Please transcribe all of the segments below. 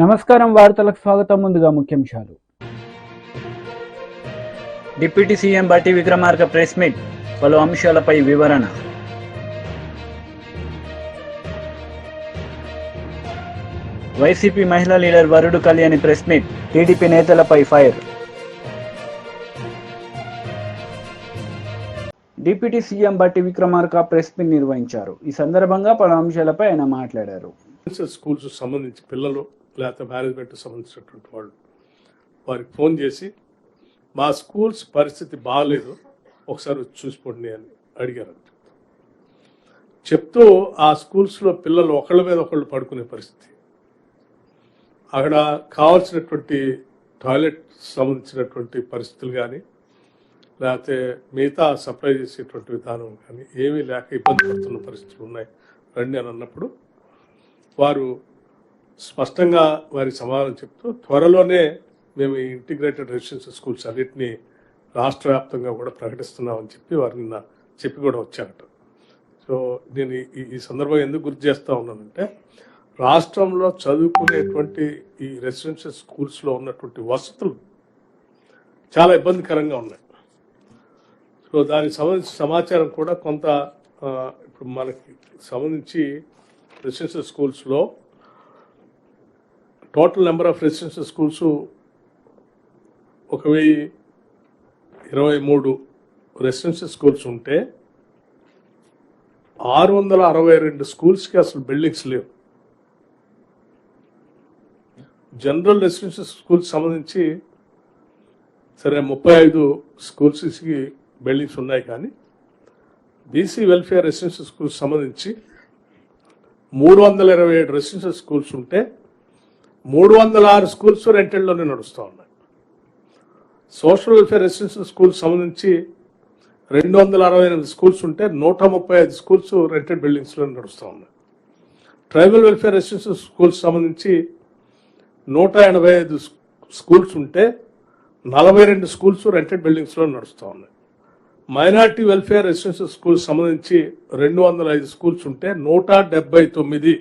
నమస్కారం వార్తలకు స్వాగతం. ముందుగా ముఖ్యాంశాలు. డిప్యూటీ సీఎం బట్టి విక్రమార్క ప్రెస్ మీట్, పలు అంశాలపై వివరణ. వైసీపీ మహిళా లీడర్ వరుడు కళ్యాణి ప్రెస్ మీట్, టీడీపీ నేతలపై ఫైర్. డిప్యూటీ సీఎం బట్టి విక్రమార్క ప్రెస్ మీట్ నిర్వహించారు. ఈ సందర్భంగా పలు అంశాలపై ఆయన మాట్లాడారు. స్కూల్స్ సంబంధించి పిల్లలు లేకపోతే మేనేజ్మెంట్ సంబంధించినటువంటి వాళ్ళు వారికి ఫోన్ చేసి మా స్కూల్స్ పరిస్థితి బాగాలేదు, ఒకసారి వచ్చి చూసిపోండి అని అడిగారంట. చెప్తూ ఆ స్కూల్స్లో పిల్లలు ఒకళ్ళ మీద ఒకళ్ళు పడుకునే పరిస్థితి, అక్కడ కావాల్సినటువంటి టాయిలెట్ సంబంధించినటువంటి పరిస్థితులు కానీ లేకపోతే మిగతా సప్లై చేసేటువంటి విధానం కానీ ఏమీ లేక ఇబ్బంది పడుతున్న పరిస్థితులు ఉన్నాయి రండి అని అన్నప్పుడు వారు స్పష్టంగా వారి సమాధానం చెప్తూ త్వరలోనే మేము ఈ ఇంటిగ్రేటెడ్ రెసిడెన్షియల్ స్కూల్స్ అన్నింటినీ రాష్ట్ర వ్యాప్తంగా కూడా ప్రకటిస్తున్నామని చెప్పి వారు నిన్న చెప్పి కూడా వచ్చారట. సో నేను ఈ సందర్భంగా ఎందుకు గుర్తు చేస్తూ ఉన్నానంటే, రాష్ట్రంలో చదువుకునేటువంటి ఈ రెసిడెన్షియల్ స్కూల్స్లో ఉన్నటువంటి వసతులు చాలా ఇబ్బందికరంగా ఉన్నాయి. సో దానికి సంబంధించిన సమాచారం కూడా కొంత ఇప్పుడు మనకి సంబంధించి రెసిడెన్షియల్ స్కూల్స్లో total number of residential schools 1023 residential schools ఉంటే 662 స్కూల్స్కి అసలు బిల్డింగ్స్ లేవు. జనరల్ రెసిడెన్షియల్ స్కూల్స్ సంబంధించి సరే 35 స్కూల్స్కి బిల్డింగ్స్ ఉన్నాయి, కానీ బీసీ వెల్ఫేర్ రెసిడెన్షియల్ స్కూల్స్ సంబంధించి 327 రెసిడెన్షియల్ స్కూల్స్ ఉంటే 306 స్కూల్స్ రెంటెడ్లోనే నడుస్తూ ఉన్నాయి. సోషల్ వెల్ఫేర్ రెసిడెన్షియల్ స్కూల్స్ సంబంధించి 268 స్కూల్స్ ఉంటే 135 స్కూల్స్ రెంటెడ్ బిల్డింగ్స్లో నడుస్తూ ఉన్నాయి. ట్రైబల్ వెల్ఫేర్ రెసిడెన్షియల్ స్కూల్స్ సంబంధించి 185 స్కూల్స్ ఉంటే 42 స్కూల్స్ రెంటెడ్ బిల్డింగ్స్లో నడుస్తూ ఉన్నాయి. మైనార్టీ వెల్ఫేర్ రెసిడెన్షియల్ స్కూల్స్ సంబంధించి 205 స్కూల్స్ ఉంటే 179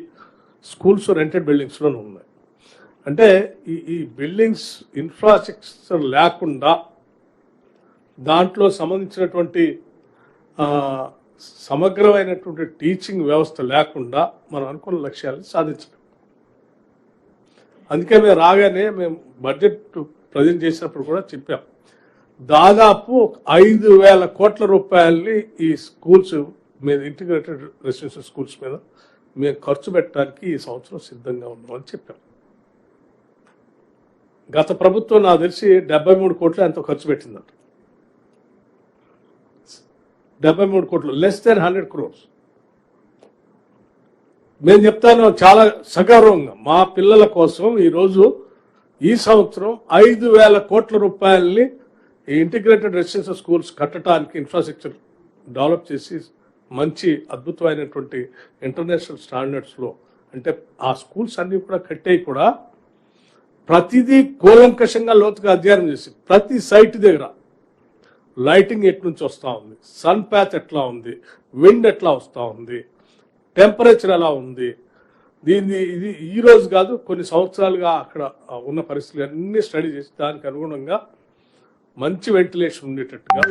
స్కూల్స్ రెంటెడ్ బిల్డింగ్స్లోనే ఉన్నాయి. అంటే ఈ బిల్డింగ్స్ ఇన్ఫ్రాస్ట్రక్చర్ లేకుండా, దాంట్లో సంబంధించినటువంటి సమగ్రమైనటువంటి టీచింగ్ వ్యవస్థ లేకుండా మనం అనుకున్న లక్ష్యాలను సాధించలేం. అందుకే మేము రాగానే మేము బడ్జెట్ ప్రజెంట్ చేసినప్పుడు కూడా చెప్పాం, దాదాపు 5,000 కోట్ల రూపాయలని ఈ స్కూల్స్ మీద, ఇంటిగ్రేటెడ్ రెసిడెన్షియల్ స్కూల్స్ మీద మేము ఖర్చు పెట్టడానికి ఈ సంవత్సరం సిద్ధంగా ఉన్నామని చెప్పాం. గత ప్రభుత్వం నాకు తెలిసి 73 కోట్లు ఎంతో ఖర్చు పెట్టిందంట. 73 కోట్లు, లెస్ దెన్ 100 crores. నేను చెప్తాను చాలా సగౌరవంగా, మా పిల్లల కోసం ఈరోజు ఈ సంవత్సరం 5,000 కోట్ల రూపాయలని ఈ ఇంటిగ్రేటెడ్ రెసిడెన్షియల్ స్కూల్స్ కట్టడానికి ఇన్ఫ్రాస్ట్రక్చర్ డెవలప్ చేసి మంచి అద్భుతమైనటువంటి ఇంటర్నేషనల్ స్టాండర్డ్స్లో, అంటే ఆ స్కూల్స్ అన్నీ కూడా కట్టేవి కూడా ప్రతిదీ కూలంకషంగా లోతుగా అధ్యయనం చేసి ప్రతి సైట్ దగ్గర లైటింగ్ ఎటు నుంచి వస్తూ ఉంది, సన్ ప్యాత్ ఎట్లా ఉంది, విండ్ ఎట్లా వస్తూ ఉంది, టెంపరేచర్ ఎలా ఉంది, ఇది ఈ రోజు కాదు కొన్ని సంవత్సరాలుగా అక్కడ ఉన్న పరిస్థితులు అన్నీ స్టడీ చేసి దానికి అనుగుణంగా మంచి వెంటిలేషన్ ఉండేటట్టుగా,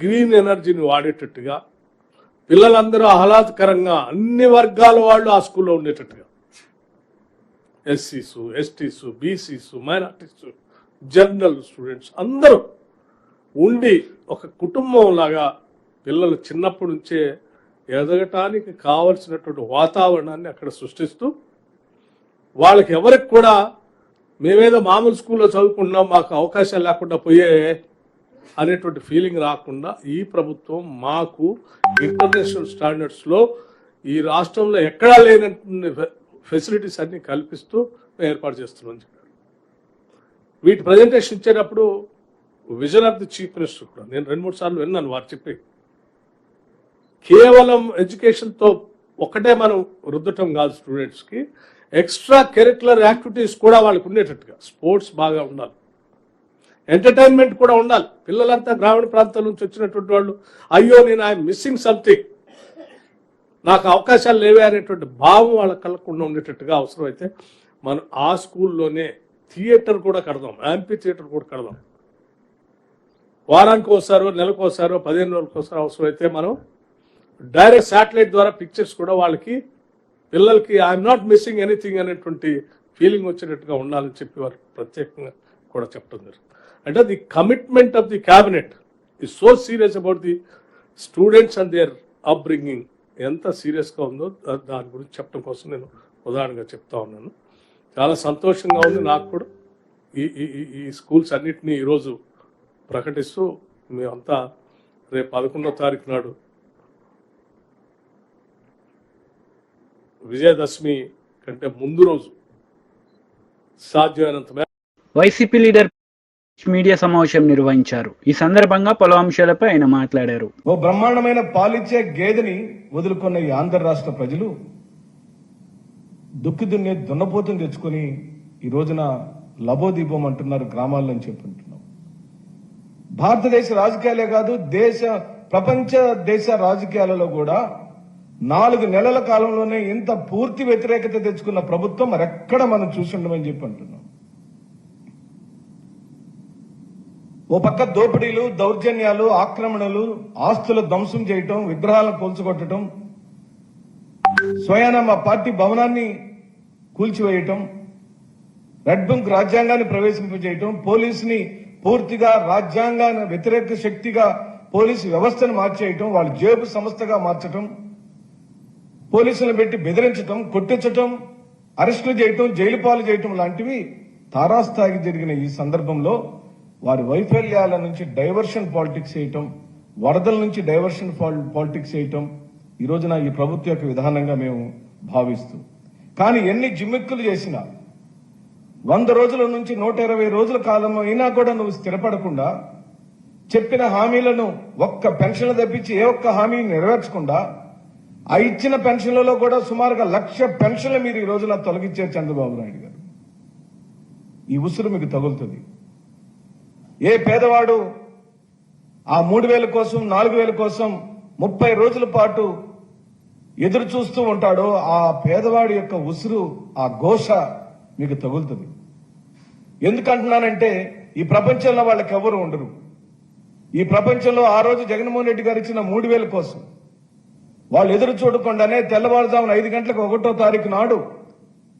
గ్రీన్ ఎనర్జీని వాడేటట్టుగా, పిల్లలందరూ ఆహ్లాదకరంగా అన్ని వర్గాల వాళ్ళు ఆ స్కూల్లో ఉండేటట్టుగా, ఎస్సీసు, ఎస్టీసు, బీసీసు, మైనార్టీసు, జనరల్ స్టూడెంట్స్ అందరూ ఉండి ఒక కుటుంబం లాగా పిల్లలు చిన్నప్పటి నుంచే ఎదగటానికి కావలసినటువంటి వాతావరణాన్ని అక్కడ సృష్టిస్తూ, వాళ్ళకి ఎవరికి కూడా మేమేదో మామూలు స్కూల్లో చదువుకుంటున్నాం మాకు అవకాశాలు లేకుండా పోయే అనేటువంటి ఫీలింగ్ రాకుండా ఈ ప్రభుత్వం మాకు ఇంటర్నేషనల్ స్టాండర్డ్స్లో ఈ రాష్ట్రంలో ఎక్కడా లేనటువంటి ఫెసిలిటీస్ అన్ని కల్పిస్తూ ఏర్పాటు చేస్తున్నామని చెప్పారు. వీటి ప్రజెంటేషన్ ఇచ్చేటప్పుడు vision of the chief minister కూడా నేను 2-3 సార్లు విన్నాను వారు చెప్పి, కేవలం ఎడ్యుకేషన్తో ఒకటే మనం రుద్దటం కాదు, స్టూడెంట్స్కి ఎక్స్ట్రా కరిక్యులర్ యాక్టివిటీస్ కూడా వాళ్ళకు ఉండేటట్టుగా, స్పోర్ట్స్ బాగా ఉండాలి, ఎంటర్టైన్మెంట్ కూడా ఉండాలి. పిల్లలంతా గ్రామీణ ప్రాంతాల నుంచి వచ్చినటువంటి వాళ్ళు అయ్యో నేను ఐఎమ్ మిస్సింగ్ సంథింగ్, నాకు అవకాశాలు లేవే అనేటువంటి భావం వాళ్ళ కలగకుండా ఉండేటట్టుగా అవసరమైతే మనం ఆ స్కూల్లోనే థియేటర్ కూడా కడదాం, యాంపీ థియేటర్ కూడా కడదాం. వారానికి ఒకసారో, నెలకు ఒకసారో, 15 రోజులకు ఒకసారి అవసరమైతే మనం డైరెక్ట్ శాటిలైట్ ద్వారా పిక్చర్స్ కూడా వాళ్ళకి, పిల్లలకి ఐఎమ్ నాట్ మిస్సింగ్ ఎనీథింగ్ అనేటువంటి ఫీలింగ్ వచ్చేటట్టుగా ఉండాలని చెప్పి వారు ప్రత్యేకంగా కూడా చెప్పడం జరిగింది. అంటే the commitment of the cabinet is so serious about the students and their upbringing. ఎంత సీరియస్గా ఉందో దాని గురించి చెప్పడం కోసం నేను ఉదాహరణగా చెప్తా ఉన్నాను. చాలా సంతోషంగా ఉంది నాకు కూడా. ఈ స్కూల్స్ అన్నిటినీ ఈరోజు ప్రకటిస్తూ మేమంతా రేపు 11వ తారీఖు నాడు విజయదశమి కంటే ముందు రోజు సాధ్యమైనంత మేర వైసీపీ లీడర్ మీడియా సమావేశం నిర్వహించారు. ఈ సందర్భంగా పలు అంశాలపై ఆయన మాట్లాడారు. ఓ బ్రహ్మాండమైన పాలిచ్చే గేదెని వదులుకున్న ఈ ఆంధ్ర రాష్ట్ర ప్రజలు దుక్కి దున్నే దున్నపోతుని తెచ్చుకొని ఈ రోజున లబోదీపం అంటున్నారు, గ్రామాల్లో చెప్పుంటున్నాం. భారతదేశ రాజకీయాలే కాదు, ప్రపంచ దేశ రాజకీయాలలో కూడా 4 నెలల కాలంలోనే ఇంత పూర్తి వ్యతిరేకత తెచ్చుకున్న ప్రభుత్వం మరెక్కడ మనం చూసిండమని చెప్పి అంటున్నాం. ఓ పక్క దోపిడీలు, దౌర్జన్యాలు, ఆక్రమణలు, ఆస్తుల ధ్వంసం చేయటం, విగ్రహాలను కూల్చగొట్టడం, స్వయాన మా పార్టీ భవనాన్ని కూల్చివేయటం, రెడ్ బుక్ రాజ్యాంగాన్ని ప్రవేశింపజేయటం, పోలీసుని పూర్తిగా రాజ్యాంగాన్ని వ్యతిరేక శక్తిగా పోలీసు వ్యవస్థను మార్చేయటం, వాళ్ళ జేబు సంస్థగా మార్చటం, పోలీసులను పెట్టి బెదిరించటం, కొట్టించటం, అరెస్టులు చేయటం, జైలు పాలు చేయటం లాంటివి తారాస్థాయికి జరిగిన ఈ సందర్భంలో వారి వైఫల్యాల నుంచి డైవర్షన్ పాలిటిక్స్ చేయటం, వరదల నుంచి డైవర్షన్ పాలిటిక్స్ చేయటం ఈ రోజున ఈ ప్రభుత్వం యొక్క విధానంగా మేము భావిస్తూ, కానీ ఎన్ని జిమ్మిక్కులు చేసినా 100 రోజుల నుంచి 120 రోజుల కాలం అయినా కూడా నువ్వు స్థిరపడకుండా, చెప్పిన హామీలను ఒక్క పెన్షన్లు తప్పించి ఏ ఒక్క హామీని నెరవేర్చకుండా, ఆ ఇచ్చిన పెన్షన్లలో కూడా సుమారుగా 1,00,000 పెన్షన్లు మీరు ఈ రోజున తొలగించారు చంద్రబాబు నాయుడు గారు. ఈ ఉసురు మీకు తగులుతుంది. ఏ పేదవాడు ఆ 3,000 కోసం, 4,000 కోసం 30 రోజుల పాటు ఎదురు చూస్తూ ఉంటాడో ఆ పేదవాడి యొక్క ఉసురు, ఆ ఘోష మీకు తగులుతుంది. ఎందుకంటున్నానంటే ఈ ప్రపంచంలో వాళ్ళకి ఎవరు ఉండరు. ఈ ప్రపంచంలో ఆ రోజు జగన్మోహన్ రెడ్డి గారు ఇచ్చిన 3,000 కోసం వాళ్ళు ఎదురు చూడకుండానే తెల్లవారుజామున 5 గంటలకు 1వ తారీఖు నాడు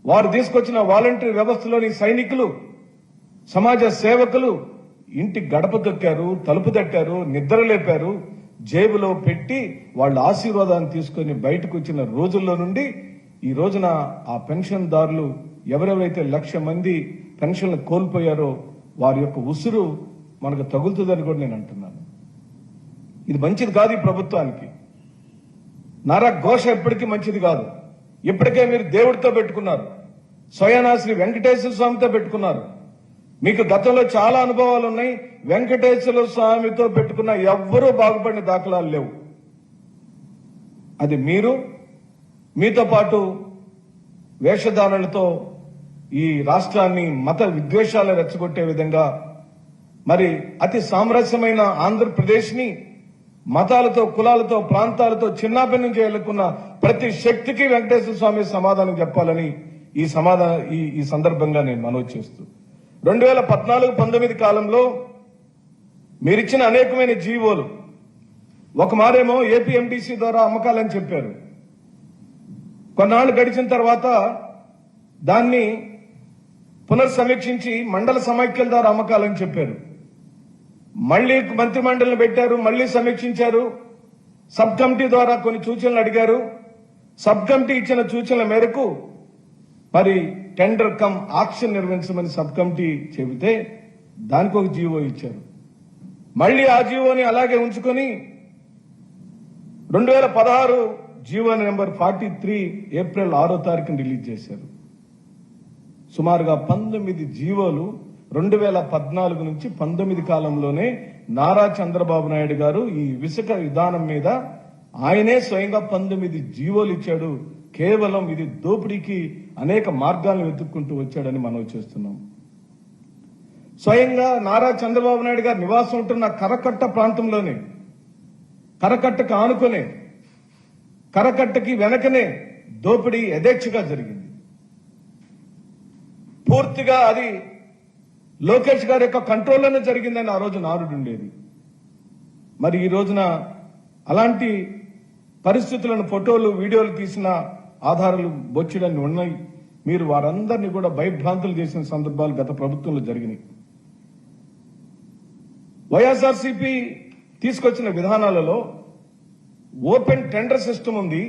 వారు తీసుకొచ్చిన వాలంటరీ వ్యవస్థలోని సైనికులు, సమాజ సేవకులు ఇంటి గడప తొక్కారు, తలుపు తట్టారు, నిద్ర లేపారు, జేబులో పెట్టి వాళ్ళ ఆశీర్వాదాన్ని తీసుకొని బయటకు వచ్చిన రోజుల్లో నుండి ఈ రోజున ఆ పెన్షన్దారులు ఎవరెవరైతే 1,00,000 మంది పెన్షన్లు కోల్పోయారో వారి యొక్క ఉసురు మనకు తగులుతుందని కూడా నేను అంటున్నాను. ఇది మంచిది కాదు ఈ ప్రభుత్వానికి. నర ఘోష ఎప్పటికీ మంచిది కాదు. ఇప్పటికే మీరు దేవుడితో పెట్టుకున్నారు, స్వయానా శ్రీ వెంకటేశ్వర స్వామితో పెట్టుకున్నారు. మీకు గతంలో చాలా అనుభవాలు ఉన్నాయి. వెంకటేశ్వర స్వామితో పెట్టుకున్న ఎవ్వరూ బాగుపడిన దాఖలాలు లేవు. అది మీరు, మీతో పాటు వేషధారణలతో ఈ రాష్ట్రాన్ని మత విద్వేషాలు రెచ్చగొట్టే విధంగా, మరి అతి సామరస్యమైన ఆంధ్రప్రదేశ్ ని మతాలతో, కులాలతో, ప్రాంతాలతో చిన్నాభిన్నం చేయాలనుకున్న ప్రతి శక్తికి వెంకటేశ్వర స్వామి సమాధానం చెప్పాలని ఈ సందర్భంగా నేను మనవి చేస్తూ, 2014-19 కాలంలో మీరిచ్చిన అనేకమైన జీవోలు, ఒక మారేమో ఏపీఎండిసి ద్వారా అమ్మకాలని చెప్పారు. కొన్నాళ్లు గడిచిన తర్వాత దాన్ని పునర్సమీక్షించి మండల సమైక్యల ద్వారా అమ్మకాలని చెప్పారు. మళ్లీ మంత్రిమండలిని పెట్టారు, మళ్లీ సమీక్షించారు. సబ్ కమిటీ ద్వారా కొన్ని సూచనలు అడిగారు. సబ్ కమిటీ ఇచ్చిన సూచనల మేరకు మరి టెండర్ కమ్ ఆక్షన్ నిర్వహించమని సబ్ కమిటీ చెబితే దానికి ఒక జీవో ఇచ్చారు. మళ్లీ ఆ జీవోని అలాగే ఉంచుకొని 2016 జీవో నెంబర్ 43 ఏప్రిల్ 6వ తారీఖున రిలీజ్ చేశారు. సుమారుగా 19 జీవోలు 2014 నుంచి 19 కాలంలోనే నారా చంద్రబాబు నాయుడు గారు ఈ ఇసుక విధానం మీద ఆయనే స్వయంగా 19 జీవోలు ఇచ్చాడు. కేవలం ఇది దోపిడీకి అనేక మార్గాలను వెతుక్కుంటూ వచ్చాడని మనం చేస్తున్నాం. స్వయంగా నారా చంద్రబాబు నాయుడు గారు నివాసం ఉంటున్న కరకట్ట ప్రాంతంలోనే, కరకట్టకు ఆనుకునే, కరకట్టకి వెనకనే దోపిడీ యథేచ్ఛగా జరిగింది. పూర్తిగా అది లోకేష్ గారి యొక్క కంట్రోల్లోనే జరిగిందని ఆ రోజు నారుడు ఉండేది. మరి ఈ రోజున అలాంటి పరిస్థితులను ఫోటోలు వీడియోలు తీసిన ఆధారాలు బొచ్చిడని ఉన్నాయి. మీరు వారందరినీ కూడా భయభ్రాంతులు చేసిన సందర్భాలు గత ప్రభుత్వంలో జరిగినాయి. వైఎస్ఆర్సీపీ తీసుకొచ్చిన విధానాలలో ఓపెన్ టెండర్ సిస్టమ్ ఉంది.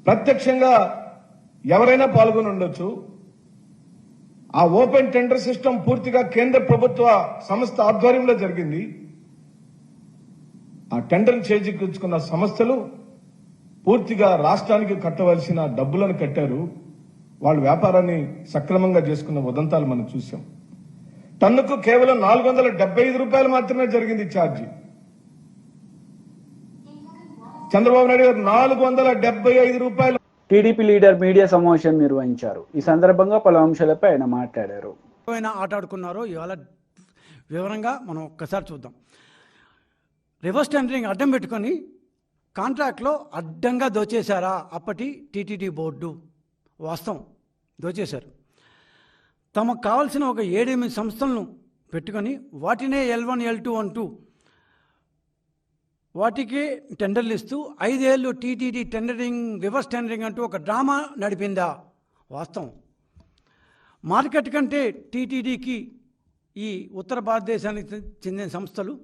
ప్రత్యక్షంగా ఎవరైనా పాల్గొని ఉండొచ్చు. ఆ ఓపెన్ టెండర్ సిస్టమ్ పూర్తిగా కేంద్ర ప్రభుత్వ సంస్థ ఆధ్వర్యంలో జరిగింది. ఆ టెండర్ చేజిక్కించుకున్న సంస్థలు పూర్తిగా రాష్ట్రానికి కట్టవలసిన డబ్బులను కట్టారు. వాళ్ళు వ్యాపారాన్ని సక్రమంగా చేసుకున్న ఉదంతాలు మనం చూసాం. టన్నుకు కేవలం 475 రూపాయలు మాత్రమే జరిగింది ఛార్జీ. చంద్రబాబు నాయుడు గారు 475 రూపాయలు. టీడీపీ లీడర్ మీడియా సమావేశం నిర్వహించారు. ఈ సందర్భంగా పలు అంశాలపై ఆయన మాట్లాడారు. ఆట ఆడుకున్నారో ఇవాళ వివరంగా మనం ఒక్కసారి చూద్దాం. రివర్స్ టెండరింగ్ అడ్డం పెట్టుకొని కాంట్రాక్ట్లో అడ్డంగా దోచేశారా అప్పటి టీటీడీ బోర్డు? వాస్తవం, దోచేశారు. తమకు కావాల్సిన ఒక 7-8 సంస్థలను పెట్టుకొని వాటినే L1 L2 అంటూ వాటికి టెండర్లు ఇస్తూ 5 ఏళ్ళు టీటీడీ టెండరింగ్ రివర్స్ టెండరింగ్ అంటూ ఒక డ్రామా నడిపిందా? వాస్తవం. మార్కెట్ కంటే టీటీడీకి ఈ ఉత్తర భారతదేశానికి చెందిన సంస్థలు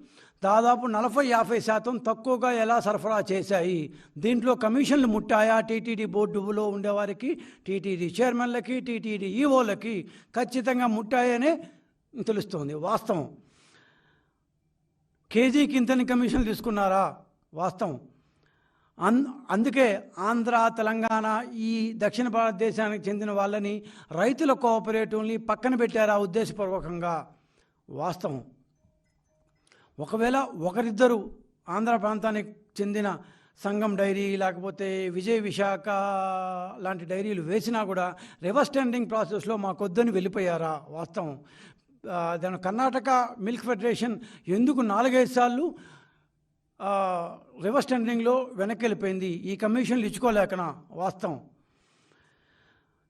దాదాపు 40-50% తక్కువగా ఎలా సరఫరా చేశాయి? దీంట్లో కమిషన్లు ముట్టాయా? టీటీడీ బోర్డులో ఉండేవారికి, టీటీడీ చైర్మన్లకి, టీటీడీ ఈఓలకి ఖచ్చితంగా ముట్టాయనే తెలుస్తోంది. వాస్తవం. కేజీకి ఇంతని కమిషన్లు తీసుకున్నారా? వాస్తవం. అందుకే ఆంధ్ర, తెలంగాణ, ఈ దక్షిణ భారతదేశానికి చెందిన వాళ్ళని, రైతుల కోఆపరేటివ్ని పక్కన పెట్టారా ఉద్దేశపూర్వకంగా? వాస్తవం. ఒకవేళ ఒకరిద్దరు ఆంధ్ర ప్రాంతానికి చెందిన సంఘం డైరీ లేకపోతే విజయ్ విశాఖ లాంటి డైరీలు వేసినా కూడా రివర్స్ టెండరింగ్ ప్రాసెస్లో మాకొద్దని వెళ్ళిపోయారా? వాస్తవం. దాని కర్ణాటక మిల్క్ ఫెడరేషన్ ఎందుకు 4-5 సార్లు రివర్స్ టెండరింగ్లో వెనక్కి వెళ్ళిపోయింది? ఈ కమిషన్లు ఇచ్చుకోలేకనా? వాస్తవం.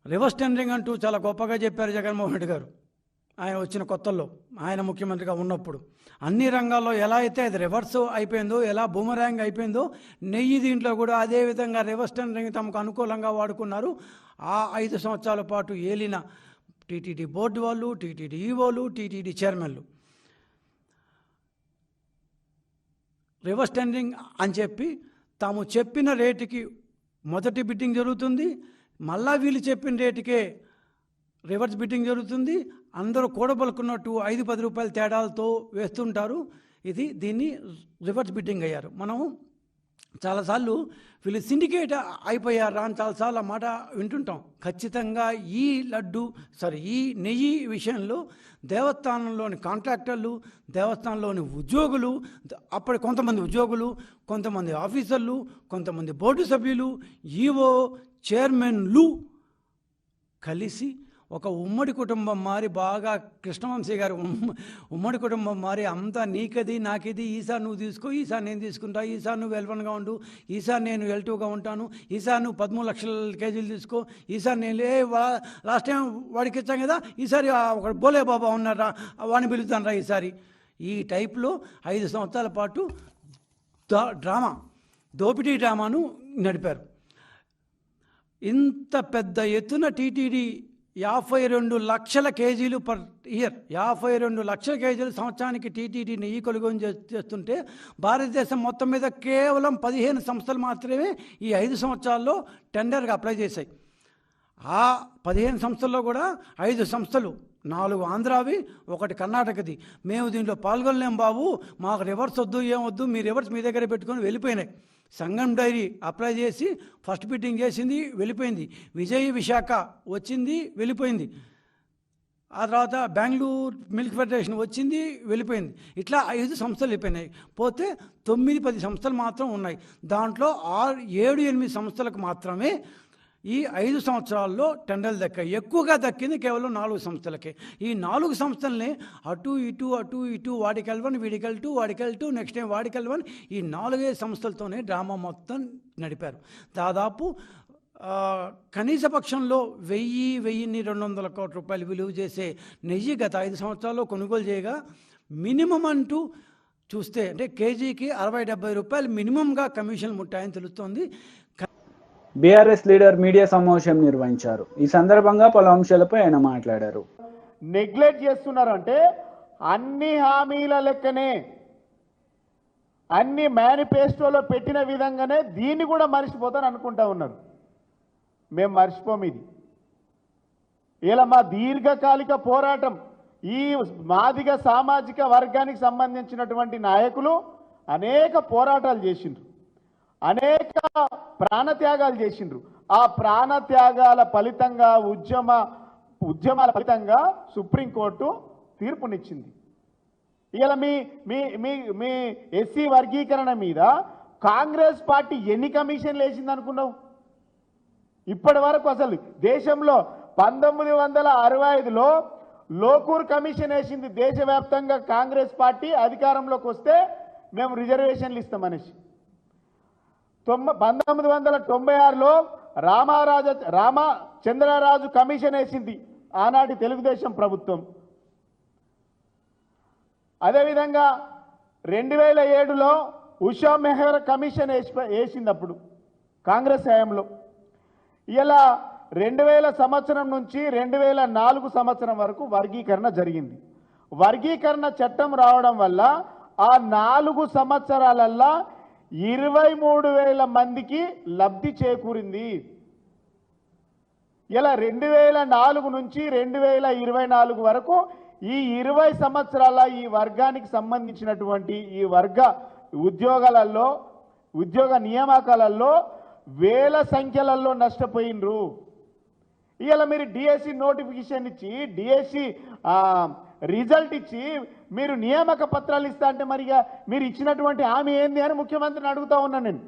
రివర్స్ టెండరింగ్ అంటూ చాలా గొప్పగా చెప్పారు జగన్మోహన్ రెడ్డి గారు. ఆయన వచ్చిన కొత్తల్లో, ఆయన ముఖ్యమంత్రిగా ఉన్నప్పుడు అన్ని రంగాల్లో ఎలా అయితే అది రివర్స్ అయిపోయిందో, ఎలా బూమరాంగ్ అయిపోయిందో, నెయ్యి దీంట్లో కూడా అదే విధంగా రివర్స్ టెండరింగ్ తమకు అనుకూలంగా వాడుకున్నారు. ఆ 5 సంవత్సరాల పాటు ఏలిన టీటీడీ బోర్డు వాళ్ళు, టీటీడీ ఈవోలు, టీటీడీ చైర్మన్లు రివర్స్ టెండరింగ్ అని చెప్పి తాము చెప్పిన రేటుకి మొదటి బిడ్డింగ్ జరుగుతుంది, మళ్ళా వీళ్ళు చెప్పిన రేటుకే రివర్స్ బిడ్డింగ్ జరుగుతుంది. అందరూ కూడబలుకున్నట్టు 5-10 రూపాయల తేడాలతో వేస్తుంటారు. దీన్ని రివర్స్ బిడ్డింగ్ అయ్యారు. మనం చాలాసార్లు వీళ్ళు సిండికేట్ అయిపోయారా అని చాలాసార్లు ఆ మాట వింటుంటాం. ఖచ్చితంగా ఈ నెయ్యి విషయంలో దేవస్థానంలోని కాంట్రాక్టర్లు, దేవస్థానంలోని ఉద్యోగులు, అప్పటి కొంతమంది ఉద్యోగులు, కొంతమంది ఆఫీసర్లు, కొంతమంది బోర్డు సభ్యులు, ఈవో, చైర్మన్లు కలిసి ఒక ఉమ్మడి కుటుంబం మారి, బాగా కృష్ణవంశీ గారు ఉమ్మడి కుటుంబం మారి, అంతా నీకది నాకిది, ఈసారి నువ్వు తీసుకో, ఈసారి నేను తీసుకుంటా, ఈసారి నువ్వు L1గా ఉండు, ఈసారి నేను L2గా ఉంటాను, ఈసారి నువ్వు 13 లక్షల కేజీలు తీసుకో, ఈసారి నేను లాస్ట్ టైం వాడికి ఇచ్చాం కదా, ఈసారి ఒక బోలే బాబా ఉన్నారా వాడిని పిలుస్తాను రా ఈసారి. ఈ టైప్లో 5 సంవత్సరాల పాటు దోపిడీ డ్రామాను నడిపారు. ఇంత పెద్ద ఎత్తున టీటీడీ 52 లక్షల కేజీలు పర్ ఇయర్, 52 లక్షల కేజీలు సంవత్సరానికి టీటీడీ నెయ్యి కొనుగోలు చేస్తుంటే భారతదేశం మొత్తం మీద కేవలం 15 సంస్థలు మాత్రమే ఈ 5 సంవత్సరాల్లో టెండర్గా అప్లై చేశాయి. ఆ 15 సంస్థల్లో కూడా 5 సంస్థలు, 4 ఆంధ్రావి, 1 కర్ణాటకది. మేము దీంట్లో పాల్గొనలేం బాబు, మాకు రివర్స్ వద్దు, ఏమొద్దు, మీ రివర్స్ మీ దగ్గర పెట్టుకొని వెళ్ళిపోయినాయి. సంఘం డైరీ అప్లై చేసి ఫస్ట్ బిడ్డింగ్ చేసింది, వెళ్ళిపోయింది. విజయ్ విశాఖ వచ్చింది, వెళ్ళిపోయింది. ఆ తర్వాత బెంగళూరు మిల్క్ ఫెడరేషన్ వచ్చింది, వెళ్ళిపోయింది. ఇట్లా 5 సంస్థలు వెళ్ళిపోయినాయి. పోతే 9-10 సంస్థలు మాత్రం ఉన్నాయి. దాంట్లో 7-8 సంస్థలకు మాత్రమే ఈ 5 సంవత్సరాల్లో టెండర్లు దక్కాయి. ఎక్కువగా దక్కింది కేవలం 4 సంస్థలకే. ఈ 4 సంస్థల్ని అటు ఇటు వాడికి L1, వీడికి L2, వాడికి L2, నెక్స్ట్ టైం వాడికి L1, ఈ 4 సంస్థలతోనే డ్రామా మొత్తం నడిపారు. దాదాపు కనీస పక్షంలో 1,200 కోట్ల రూపాయలు విలువ చేసే నెయ్యి గత 5 సంవత్సరాల్లో కొనుగోలు చేయగా మినిమం అంటూ చూస్తే అంటే కేజీకి 60-70 రూపాయలు మినిమంగా కమిషన్లు ముట్టాయని తెలుస్తోంది. బీఆర్ఎస్ లీడర్ మీడియా సమావేశం నిర్వహించారు. ఈ సందర్భంగా పలు అంశాలపై ఆయన మాట్లాడారు. నెగ్లెక్ట్ చేస్తున్నారు అంటే అన్ని హామీల లెక్కనే అన్ని మేనిఫెస్టోలో పెట్టిన విధంగానే దీన్ని కూడా మర్చిపోతాను అనుకుంటా ఉన్నారు. మేము మర్చిపోము. ఇది ఇలా మా దీర్ఘకాలిక పోరాటం ఈ మాదిగ సామాజిక వర్గానికి సంబంధించినటువంటి నాయకులు అనేక పోరాటాలు చేసిండ్రు, అనేక ప్రాణత్యాగాలు చేసిండ్రు. ఆ ప్రాణత్యాగాల ఫలితంగా ఉద్యమాల ఫలితంగా సుప్రీంకోర్టు తీర్పునిచ్చింది. ఇలా మీ మీ మీ మీ ఎస్సీ వర్గీకరణ మీద కాంగ్రెస్ పార్టీ ఎన్ని కమిషన్లు వేసింది అనుకున్నావు? ఇప్పటి వరకు అసలు దేశంలో 1965లో లోకూర్ కమిషన్ వేసింది. దేశవ్యాప్తంగా కాంగ్రెస్ పార్టీ అధికారంలోకి వస్తే మేము రిజర్వేషన్లు ఇస్తామనేసి. 1996లో రామచంద్రరాజు కమిషన్ వేసింది ఆనాటి తెలుగుదేశం ప్రభుత్వం. అదేవిధంగా 2007లో ఉషా మెహర్ కమిషన్ వేసింది అప్పుడు కాంగ్రెస్ హయాంలో. ఇలా 2000 సంవత్సరం నుంచి 2004 సంవత్సరం వరకు వర్గీకరణ జరిగింది. వర్గీకరణ చట్టం రావడం వల్ల ఆ 4 సంవత్సరాలల్లా 23,000 మందికి లబ్ధి చేకూరింది. ఇలా 2004 నుంచి 2024 వరకు ఈ 20 సంవత్సరాల ఈ వర్గానికి సంబంధించినటువంటి ఈ వర్గ ఉద్యోగాలలో ఉద్యోగ నియామకాలలో వేల సంఖ్యలలో నష్టపోయినరు. ఇలా మీరు డిఎస్సి నోటిఫికేషన్ ఇచ్చి డిఎస్సి రిజల్ట్ ఇచ్చి మీరు నియామక పత్రాలు ఇస్తా అంటే మరిగా మీరు ఇచ్చినటువంటి హామీ ఏంది అని ముఖ్యమంత్రిని అడుగుతా ఉన్నాను నేను.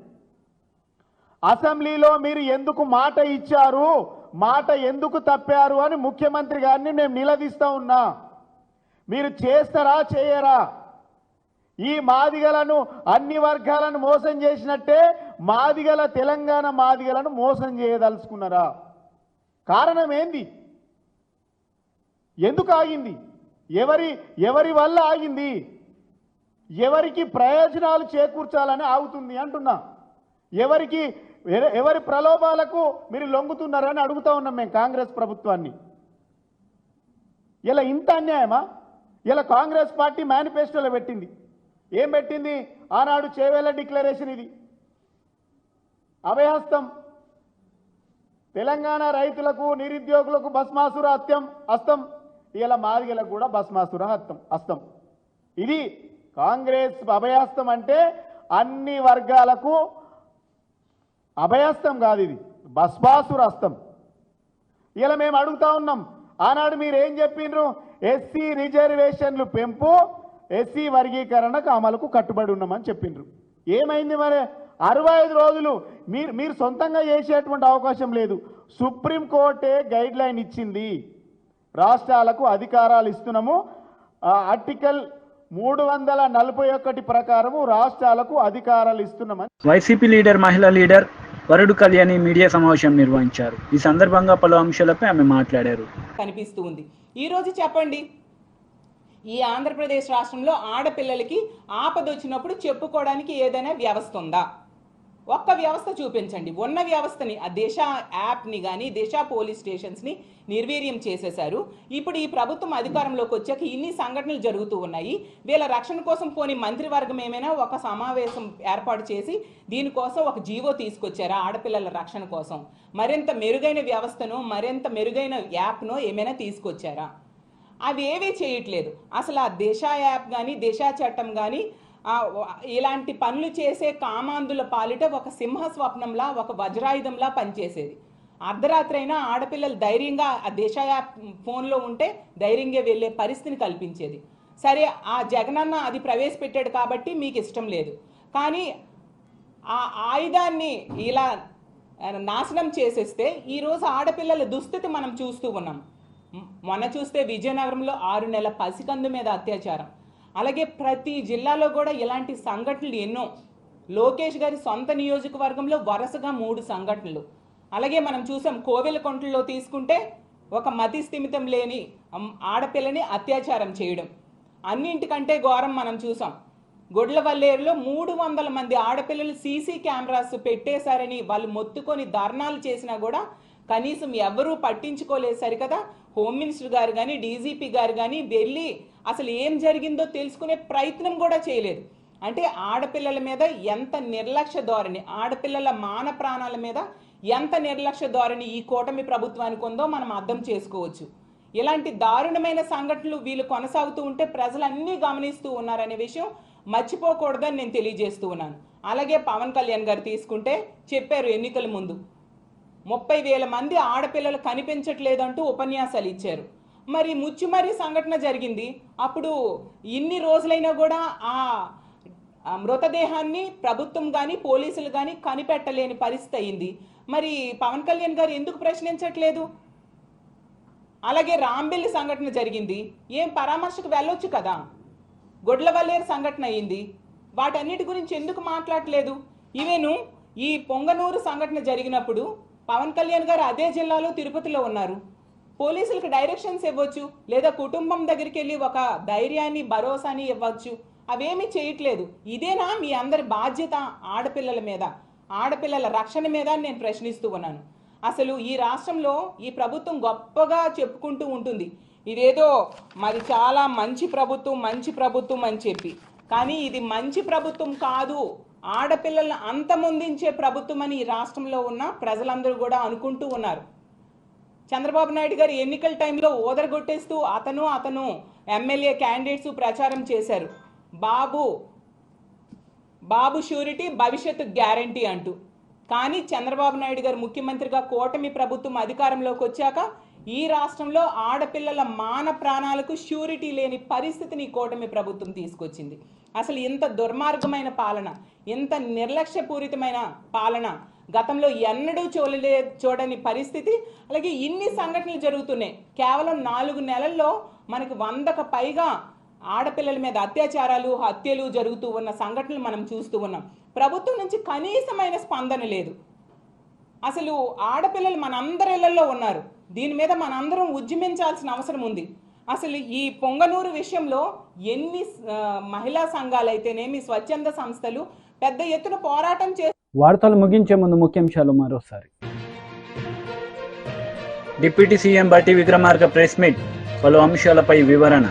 అసెంబ్లీలో మీరు ఎందుకు మాట ఇచ్చారు, మాట ఎందుకు తప్పారు అని ముఖ్యమంత్రి గారిని నేను నిలదీస్తా ఉన్నా. మీరు చేస్తారా చేయరా? ఈ మాదిగలను అన్ని వర్గాలను మోసం చేసినట్టే మాదిగల తెలంగాణ మాదిగలను మోసం చేయదలుచుకున్నారా? కారణం ఏంది? ఎందుకు ఆగింది? ఎవరి వల్ల ఆగింది? ఎవరికి ప్రయోజనాలు చేకూర్చాలని ఆగుతుంది అంటున్నా. ఎవరి ప్రలోభాలకు మీరు లొంగుతున్నారని అడుగుతా ఉన్నాం మేము కాంగ్రెస్ ప్రభుత్వాన్ని. ఇలా ఇంత అన్యాయమా? ఇలా కాంగ్రెస్ పార్టీ మేనిఫెస్టోలో పెట్టింది. ఏం పెట్టింది? ఆనాడు చేవేళ్ల డిక్లరేషన్. ఇది అభయహస్తం. తెలంగాణ రైతులకు నిరుద్యోగులకు భస్మాసుర హస్తం. ఇలా మాదిగలకు కూడా భస్మాసుర హస్తం. ఇది కాంగ్రెస్ అభయహస్తం. అంటే అన్ని వర్గాలకు అభయహస్తం కాదు, ఇది భస్మాసుర హస్తం. ఇలా మేము అడుగుతా ఉన్నాం. ఆనాడు మీరు ఏం చెప్పిండ్రు? ఎస్సీ రిజర్వేషన్లు పెంపు, ఎస్సీ వర్గీకరణకు అమలుకు కట్టుబడి ఉన్నామని చెప్పిండ్రు. ఏమైంది మరి? 65 రోజులు మీరు సొంతంగా చేసేటువంటి అవకాశం లేదు. సుప్రీంకోర్టే గైడ్ లైన్ ఇచ్చింది. రాష్ట్రాలకు అధికారాలు ఇస్తున్నాము. ఆర్టికల్ 341 ప్రకారము రాష్ట్రాలకు అధికారాలు ఇస్తున్నామని వైసీపీ లీడర్ మహిళా లీడర్ వరుడు కళ్యాణి మీడియా సమావేశం నిర్వహించారు. ఈ సందర్భంగా పలు అంశాలపై ఆమె మాట్లాడారు. కనిపిస్తూ ఉంది. ఈరోజు చెప్పండి, ఈ ఆంధ్రప్రదేశ్ రాష్ట్రంలో ఆడపిల్లలకి ఆపద వచ్చినప్పుడు చెప్పుకోవడానికి ఏదైనా వ్యవస్థ ఉందా? ఒక్క వ్యవస్థ చూపించండి. ఉన్న వ్యవస్థని, ఆ దిశ యాప్ని కానీ దిశ పోలీస్ స్టేషన్స్ని నిర్వీర్యం చేసేశారు. ఇప్పుడు ఈ ప్రభుత్వం అధికారంలోకి వచ్చాక ఇన్ని సంఘటనలు జరుగుతూ ఉన్నాయి. వీళ్ళ రక్షణ కోసం పోని మంత్రివర్గం ఏమైనా ఒక సమావేశం ఏర్పాటు చేసి దీనికోసం ఒక జీవో తీసుకొచ్చారా? ఆడపిల్లల రక్షణ కోసం మరింత మెరుగైన వ్యవస్థను, మరింత మెరుగైన యాప్ను ఏమైనా తీసుకొచ్చారా? అవి ఏవీ చేయట్లేదు. అసలు ఆ దిశ యాప్ కానీ దిశ చట్టం కానీ ఇలాంటి పనులు చేసే కామాంధుల పాలిట ఒక సింహ స్వప్నంలా, ఒక వజ్రాయుధంలా పనిచేసేది. అర్ధరాత్రి అయినా ఆడపిల్లలు ధైర్యంగా ఆ దిశ యాప్ ఫోన్లో ఉంటే ధైర్యంగా వెళ్ళే పరిస్థితిని కల్పించేది. సరే, ఆ జగనన్న అది ప్రవేశపెట్టాడు కాబట్టి మీకు ఇష్టం లేదు, కానీ ఆ ఆయుధాన్ని ఇలా నాశనం చేసేస్తే ఈరోజు ఆడపిల్లల దుస్థితి మనం చూస్తూ ఉన్నాం. మొన్న చూస్తే విజయనగరంలో 6 నెలల పసికందు మీద అత్యాచారం. అలాగే ప్రతి జిల్లాలో కూడా ఇలాంటి సంఘటనలు ఎన్నో. లోకేష్ గారి సొంత నియోజకవర్గంలో వరుసగా 3 సంఘటనలు. అలాగే మనం చూసాం కోవెలకుంటలో తీసుకుంటే ఒక మతి స్థిమితం లేని ఆడపిల్లని అత్యాచారం చేయడం. అన్నింటికంటే ఘోరం మనం చూసాం గొడ్లవల్లేరులో 300 మంది ఆడపిల్లలు సీసీ కెమెరాస్ పెట్టేశారని వాళ్ళు మొత్తుకొని ధర్నాలు చేసినా కూడా కనీసం ఎవరూ పట్టించుకోలేదు. సరికదా హోమ్ మినిస్టర్ గారు కానీ డీజీపీ గారు కానీ వెళ్ళి అసలు ఏం జరిగిందో తెలుసుకునే ప్రయత్నం కూడా చేయలేదు. అంటే ఆడపిల్లల మీద ఎంత నిర్లక్ష్య ధోరణి, ఆడపిల్లల మాన ప్రాణాల మీద ఎంత నిర్లక్ష్య ధోరణి ఈ కూటమి ప్రభుత్వానికి ఉందో మనం అర్థం చేసుకోవచ్చు. ఇలాంటి దారుణమైన సంఘటనలు వీళ్ళు కొనసాగుతూ ఉంటే ప్రజలు అన్నీ గమనిస్తూ ఉన్నారనే విషయం మర్చిపోకూడదని నేను తెలియజేస్తూ ఉన్నాను. అలాగే పవన్ కళ్యాణ్ గారు తీసుకుంటే చెప్పారు ఎన్నికల ముందు 30,000 మంది ఆడపిల్లలు కనిపించట్లేదంటూ ఉపన్యాసాలు ఇచ్చారు. మరి ముచ్చుమరి సంఘటన జరిగింది. అప్పుడు ఇన్ని రోజులైనా కూడా ఆ మృతదేహాన్ని ప్రభుత్వం కానీ పోలీసులు కానీ కనిపెట్టలేని పరిస్థితి అయింది. మరి పవన్ కళ్యాణ్ గారు ఎందుకు ప్రశ్నించట్లేదు? అలాగే రాంబెల్లి సంఘటన జరిగింది, ఏం పరామర్శకు వెళ్ళొచ్చు కదా. గొడ్లవల్లేరు సంఘటన అయింది, వాటన్నిటి గురించి ఎందుకు మాట్లాడలేదు? ఈవెను ఈ పొంగనూరు సంఘటన జరిగినప్పుడు పవన్ కళ్యాణ్ గారు అదే జిల్లాలో తిరుపతిలో ఉన్నారు. పోలీసులకు డైరెక్షన్స్ ఇవ్వచ్చు, లేదా కుటుంబం దగ్గరికి వెళ్ళి ఒక ధైర్యాన్ని భరోసాని ఇవ్వచ్చు. అవేమీ చేయట్లేదు. ఇదేనా మీ అందరి బాధ్యత ఆడపిల్లల మీద, ఆడపిల్లల రక్షణ మీద నేను ప్రశ్నిస్తూ ఉన్నాను. అసలు ఈ రాష్ట్రంలో ఈ ప్రభుత్వం గొప్పగా చెప్పుకుంటూ ఉంటుంది, ఇదేదో మరి చాలా మంచి ప్రభుత్వం అని చెప్పి. కానీ ఇది మంచి ప్రభుత్వం కాదు, ఆడపిల్లలను అంతమొందించే ప్రభుత్వం అని ఈ రాష్ట్రంలో ఉన్న ప్రజలందరూ కూడా అనుకుంటూ ఉన్నారు. చంద్రబాబు నాయుడు గారు ఎన్నికల టైంలో ఓదరగొట్టేస్తూ అతను ఎమ్మెల్యే క్యాండిడేట్స్ ప్రచారం చేశారు, బాబు షూరిటీ భవిష్యత్తు గ్యారంటీ అంటూ. కానీ చంద్రబాబు నాయుడు గారు ముఖ్యమంత్రిగా కూటమి ప్రభుత్వం అధికారంలోకి వచ్చాక ఈ రాష్ట్రంలో ఆడపిల్లల మాన ప్రాణాలకు షూరిటీ లేని పరిస్థితిని కూటమి ప్రభుత్వం తీసుకొచ్చింది. అసలు ఇంత దుర్మార్గమైన పాలన, ఇంత నిర్లక్ష్యపూరితమైన పాలన గతంలో ఎన్నడూ చూడని పరిస్థితి. అలాగే ఇన్ని సంఘటనలు జరుగుతున్నాయి. కేవలం 4 నెలల్లో మనకు 100కు పైగా ఆడపిల్లల మీద అత్యాచారాలు, హత్యలు జరుగుతూ ఉన్న సంఘటనలు మనం చూస్తూ ఉన్నాం. ప్రభుత్వం నుంచి కనీసమైన స్పందన లేదు. అసలు ఆడపిల్లలు మనందరి ఇళ్లలో ఉన్నారు, దీని మీద మనందరం ఉద్యమించాల్సిన అవసరం ఉంది. అసలు ఈ పొంగనూరు విషయంలో ఎన్ని మహిళా సంఘాలైతేనేమి స్వచ్ఛంద సంస్థలు పెద్ద ఎత్తున పోరాటం చేసి. వార్తలు ముగించే ముందు ముఖ్యాంశాలు మరోసారి. డిప్యూటీ సీఎం బట్టి విక్రమార్క ప్రెస్ మీట్, పలు అంశాలపై వివరణ.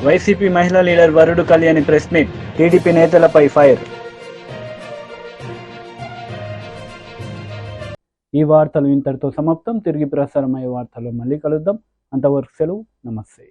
వైసీపీ మహిళా లీడర్ వరుడు కళ్యాణి ప్రెస్ మీట్, టీడీపీ నేతలపై ఫైర్. ఈ వార్తలు ఇంతటితో సమాప్తం. తిరిగి ప్రసారమయ్యే వార్తల్లో మళ్ళీ కలుద్దాం. అంతవరకు సెలవు, నమస్తే.